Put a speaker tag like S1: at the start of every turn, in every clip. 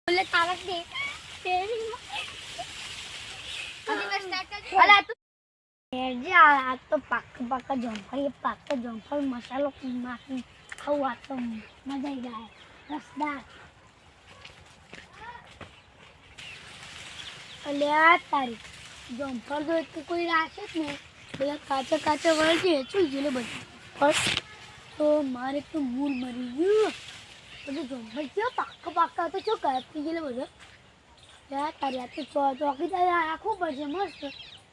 S1: बोले तारक दे तेरी अभी मैं स्टार्ट कर अला तू ये आ तो पक्का जंफर मसालो माखी खावा तो मजा ही आए रसदार अल्યા તારી જમ્પર તો એટલું કોઈ રાખે જ નહીં બધા કાચા વળશે શું ગયેલું બધું પણ તો મારે તો મૂળ મરી ગયું બધું જમ્પર કેવો પાક્કા તો શું કાપી ગયેલું બધું યાર તારી આ તો ચોકીદાર રાખવું પડશે મસ્ત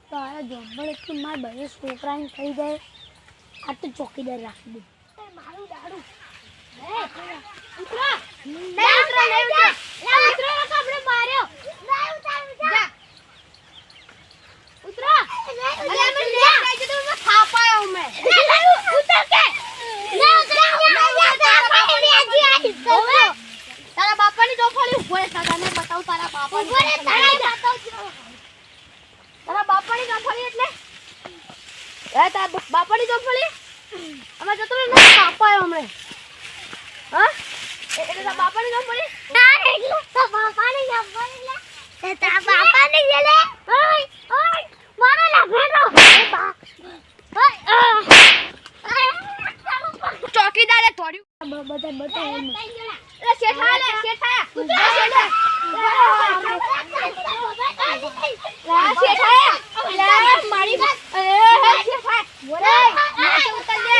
S1: તો આ જમ્પર એટલું મારા બધા છોકરાને થઈ જાય આ તો ચોકીદાર રાખી દે મારું દાડું ઉતરો આપણે માર્યો उतरा अरे मैं ले आई तो मैं खा पाया हूं मैं उतर के मैं उतरा तारा बापा ने चौफड़ी ऊपर सदा ने बताओ तारा बापा ने तारा बापा ने चौफड़ी એટલે એ તારા બાપા ની ચૌફડી અમે જતો ને ખા પાયો હમણે હા એટલે તારા બાપા ની ચૌફડી ના એટલે તો બાપા ની ચૌફડી લે તારા બાપા ની લે ઓય ઓય મારો લાભેનો ચોકીદારે થોડ્યું બતા એ શેઠા શેઠા મારી શેઠા બોલે નેચો ઉતર દે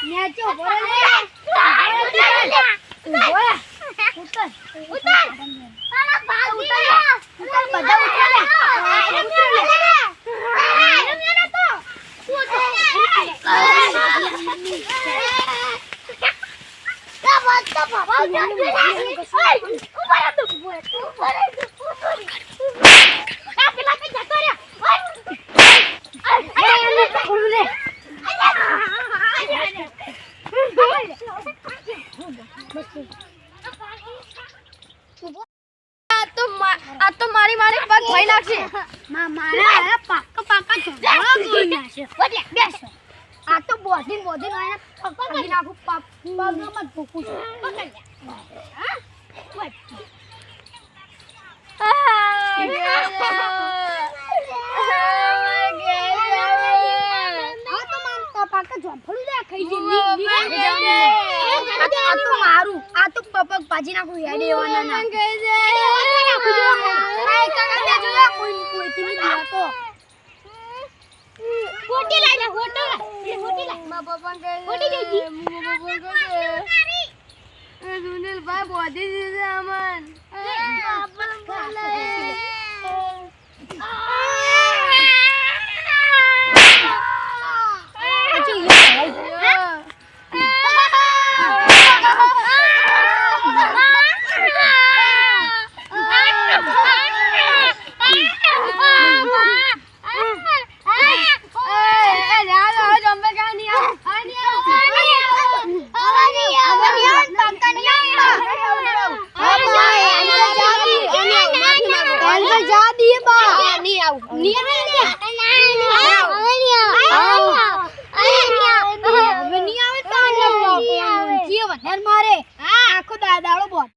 S1: નેચો બોલે ઉતર તારા બાપ ઉતર બધા ઉતર तो मारी मारी पग भाई नाखी मारा पाक्का झगड़ा कोई नाશે એટલે બેસ આ તો બોધી આને પકડી નાખું પગમાં ઠોકું છું પકડ લે હા પાક્કા ઝોંફળું લે ખાઈ આ તો મારું આ તો પગ ભાજી નાખું હેડે એવાના ના કોઈ ટીવી દે તો હોટી લાઈ લે હોટી લાઈ મા બાપા કે હોટી ગઈ મા બાપા કે એ સુનિલ ભાઈ બોધી દીધે અમન આપણ બોલે મારે આખો દાડો બોલ